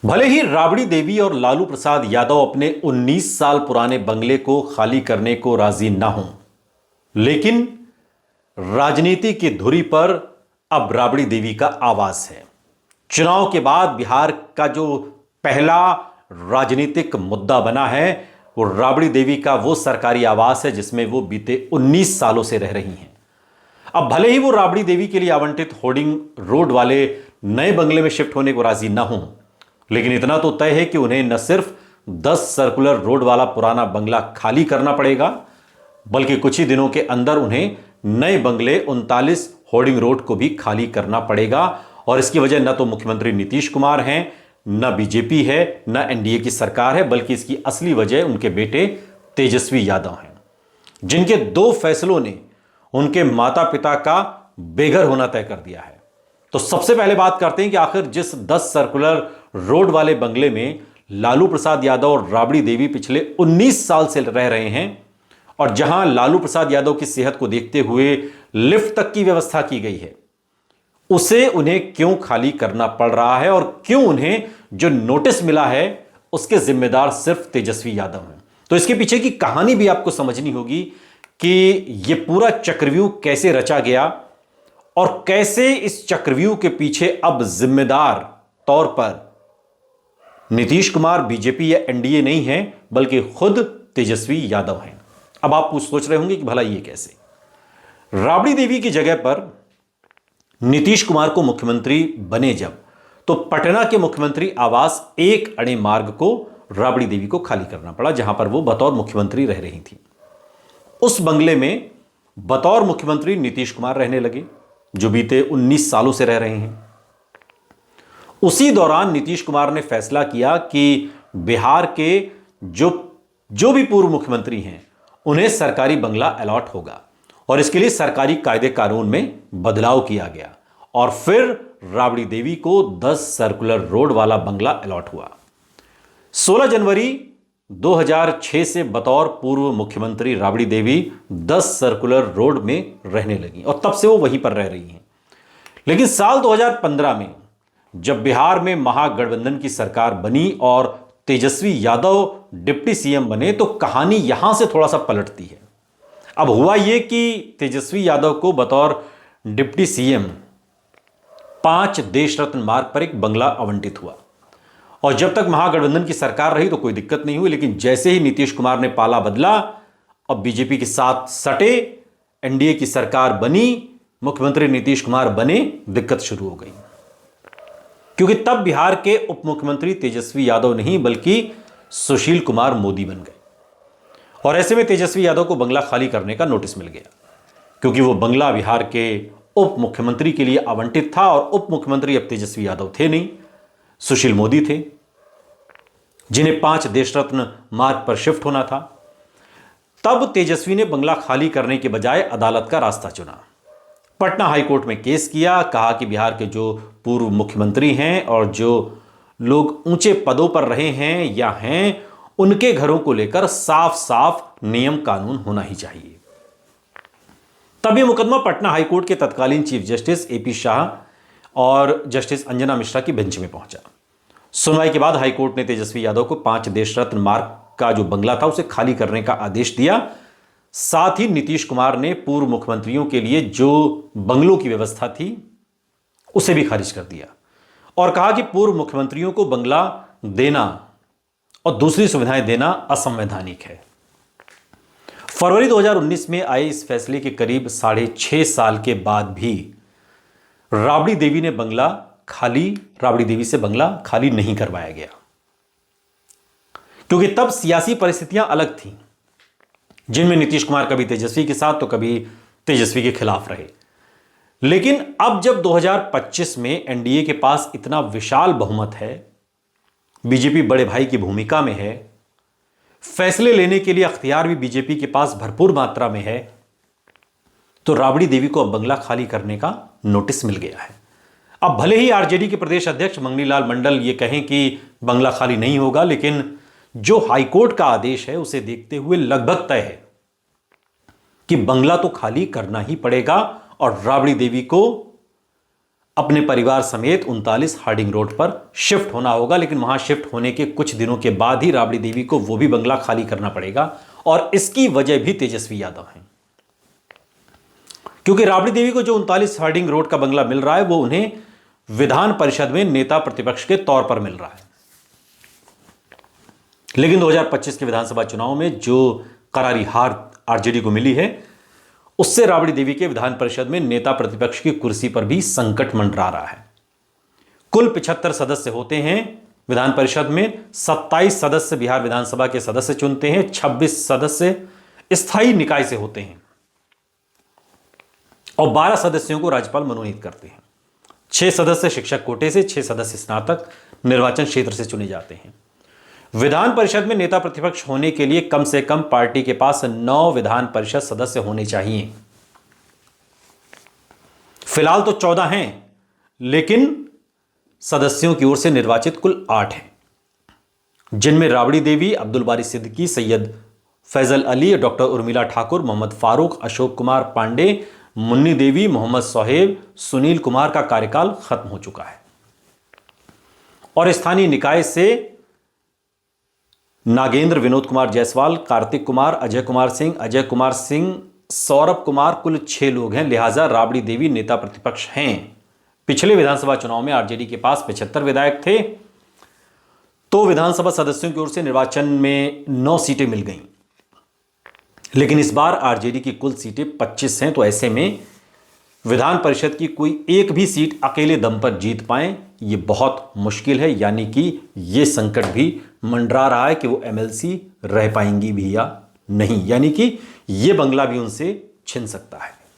भले ही राबड़ी देवी और लालू प्रसाद यादव अपने 19 साल पुराने बंगले को खाली करने को राजी ना हों, लेकिन राजनीति की धुरी पर अब राबड़ी देवी का आवाज है। चुनाव के बाद बिहार का जो पहला राजनीतिक मुद्दा बना है वो राबड़ी देवी का वो सरकारी आवास है जिसमें वो बीते 19 सालों से रह रही हैं। अब भले ही वो राबड़ी देवी के लिए आवंटित होर्डिंग रोड वाले नए बंगले में शिफ्ट होने को राजी ना हों, लेकिन इतना तो तय है कि उन्हें न सिर्फ 10 सर्कुलर रोड वाला पुराना बंगला खाली करना पड़ेगा, बल्कि कुछ ही दिनों के अंदर उन्हें नए बंगले 39 होर्डिंग रोड को भी खाली करना पड़ेगा। और इसकी वजह न तो मुख्यमंत्री नीतीश कुमार हैं, न बीजेपी है, न एनडीए की सरकार है, बल्कि इसकी असली वजह उनके बेटे तेजस्वी यादव हैं, जिनके 2 फैसलों ने उनके माता पिता का बेघर होना तय कर दिया है। तो सबसे पहले बात करते हैं कि आखिर जिस 10 सर्कुलर रोड वाले बंगले में लालू प्रसाद यादव और राबड़ी देवी पिछले 19 साल से रह रहे हैं और जहां लालू प्रसाद यादव की सेहत को देखते हुए लिफ्ट तक की व्यवस्था की गई है, उसे उन्हें क्यों खाली करना पड़ रहा है और क्यों उन्हें जो नोटिस मिला है उसके जिम्मेदार सिर्फ तेजस्वी यादव हैं। तो इसके पीछे की कहानी भी आपको समझनी होगी कि यह पूरा चक्रव्यूह कैसे रचा गया और कैसे इस चक्रव्यूह के पीछे अब जिम्मेदार तौर पर नीतीश कुमार, बीजेपी या एनडीए नहीं है, बल्कि खुद तेजस्वी यादव हैं। अब आप सोच रहे होंगे कि भला ये कैसे। राबड़ी देवी की जगह पर नीतीश कुमार को मुख्यमंत्री बने जब, तो पटना के मुख्यमंत्री आवास एक अणे मार्ग को राबड़ी देवी को खाली करना पड़ा, जहां पर वो बतौर मुख्यमंत्री रह रही थी। उस बंगले में बतौर मुख्यमंत्री नीतीश कुमार रहने लगे, जो बीते 19 सालों से रह रहे हैं। उसी दौरान नीतीश कुमार ने फैसला किया कि बिहार के जो भी पूर्व मुख्यमंत्री हैं उन्हें सरकारी बंगला अलॉट होगा और इसके लिए सरकारी कायदे कानून में बदलाव किया गया और फिर राबड़ी देवी को 10 सर्कुलर रोड वाला बंगला अलॉट हुआ। 16 जनवरी 2006 से बतौर पूर्व मुख्यमंत्री राबड़ी देवी 10 सर्कुलर रोड में रहने लगी और तब से वो वहीं पर रह रही हैं। लेकिन साल 2015 में जब बिहार में महागठबंधन की सरकार बनी और तेजस्वी यादव डिप्टी सीएम बने, तो कहानी यहां से थोड़ा सा पलटती है। अब हुआ यह कि तेजस्वी यादव को बतौर डिप्टी सीएम 5 देश रत्न मार्ग पर एक बंगला आवंटित हुआ और जब तक महागठबंधन की सरकार रही तो कोई दिक्कत नहीं हुई, लेकिन जैसे ही नीतीश कुमार ने पाला बदला, अब बीजेपी के साथ सटे, एनडीए की सरकार बनी, मुख्यमंत्री नीतीश कुमार बने, दिक्कत शुरू हो गई। क्योंकि तब बिहार के उप मुख्यमंत्री तेजस्वी यादव नहीं बल्कि सुशील कुमार मोदी बन गए और ऐसे में तेजस्वी यादव को बंगला खाली करने का नोटिस मिल गया, क्योंकि वो बंगला बिहार के उप मुख्यमंत्री के लिए आवंटित था और उप मुख्यमंत्री अब तेजस्वी यादव थे नहीं, सुशील मोदी थे, जिन्हें 5 देश रत्न मार्ग पर शिफ्ट होना था। तब तेजस्वी ने बंगला खाली करने के बजाय अदालत का रास्ता चुना। पटना हाईकोर्ट में केस किया, कहा कि बिहार के जो पूर्व मुख्यमंत्री हैं और जो लोग ऊंचे पदों पर रहे हैं या हैं, उनके घरों को लेकर साफ साफ नियम कानून होना ही चाहिए। तब यह मुकदमा पटना हाईकोर्ट के तत्कालीन चीफ जस्टिस एपी शाह और जस्टिस अंजना मिश्रा की बेंच में पहुंचा। सुनवाई के बाद हाईकोर्ट ने तेजस्वी यादव को 5 देश रत्न मार्ग का जो बंगला था उसे खाली करने का आदेश दिया। साथ ही नीतीश कुमार ने पूर्व मुख्यमंत्रियों के लिए जो बंगलों की व्यवस्था थी उसे भी खारिज कर दिया और कहा कि पूर्व मुख्यमंत्रियों को बंगला देना और दूसरी सुविधाएं देना असंवैधानिक है। फरवरी 2019 में आए इस फैसले के करीब 6.5 साल के बाद भी राबड़ी देवी से बंगला खाली नहीं करवाया गया, क्योंकि तब सियासी परिस्थितियां अलग थीं, जिनमें नीतीश कुमार कभी तेजस्वी के साथ तो कभी तेजस्वी के खिलाफ रहे। लेकिन अब जब 2025 में एनडीए के पास इतना विशाल बहुमत है, बीजेपी बड़े भाई की भूमिका में है, फैसले लेने के लिए अख्तियार भी बीजेपी के पास भरपूर मात्रा में है, तो राबड़ी देवी को अब बंगला खाली करने का नोटिस मिल गया है। अब भले ही आरजेडी के प्रदेश अध्यक्ष मंगनी लाल मंडल ये कहें कि बंगला खाली नहीं होगा, लेकिन जो हाईकोर्ट का आदेश है उसे देखते हुए लगभग तय है कि बंगला तो खाली करना ही पड़ेगा और राबड़ी देवी को अपने परिवार समेत 39 हार्डिंग रोड पर शिफ्ट होना होगा। लेकिन वहां शिफ्ट होने के कुछ दिनों के बाद ही राबड़ी देवी को वो भी बंगला खाली करना पड़ेगा, और इसकी वजह भी तेजस्वी यादव है, क्योंकि राबड़ी देवी को जो 39 हार्डिंग रोड का बंगला मिल रहा है वो उन्हें विधान परिषद में नेता प्रतिपक्ष के तौर पर मिल रहा है। लेकिन 2025 के विधानसभा चुनाव में जो करारी हार आरजेडी को मिली है, उससे राबड़ी देवी के विधान परिषद में नेता प्रतिपक्ष की कुर्सी पर भी संकट मंडरा रहा है। कुल 75 सदस्य होते हैं विधान परिषद में, 27 सदस्य बिहार विधानसभा के सदस्य चुनते हैं, 26 सदस्य स्थायी निकाय से होते हैं और 12 सदस्यों को राज्यपाल मनोनीत करते हैं। 6 सदस्य शिक्षक कोटे से, 6 सदस्य स्नातक निर्वाचन क्षेत्र से चुने जाते हैं। विधान परिषद में नेता प्रतिपक्ष होने के लिए कम से कम पार्टी के पास 9 विधान परिषद सदस्य होने चाहिए। फिलहाल तो 14 हैं, लेकिन सदस्यों की ओर से निर्वाचित कुल 8 हैं, जिनमें राबड़ी देवी, अब्दुल बारी सिद्दीकी, सैयद फैजल अली, डॉक्टर उर्मिला ठाकुर, मोहम्मद फारूक, अशोक कुमार पांडे, मुन्नी देवी, मोहम्मद सोहेब, सुनील कुमार का कार्यकाल खत्म हो चुका है। और स्थानीय निकाय से नागेंद्र, विनोद कुमार जायसवाल, कार्तिक कुमार, अजय कुमार सिंह, सौरभ कुमार, कुल 6 लोग हैं। लिहाजा राबड़ी देवी नेता प्रतिपक्ष हैं। पिछले विधानसभा चुनाव में आरजेडी के पास 75 विधायक थे, तो विधानसभा सदस्यों की ओर से निर्वाचन में 9 सीटें मिल गईं। लेकिन इस बार आरजेडी की कुल सीटें 25 हैं, तो ऐसे में विधान परिषद की कोई एक भी सीट अकेले दम पर जीत पाए ये बहुत मुश्किल है। यानी कि ये संकट भी मंडरा रहा है कि वो एमएलसी रह पाएंगी भी या नहीं, यानी कि ये बंगला भी उनसे छिन सकता है।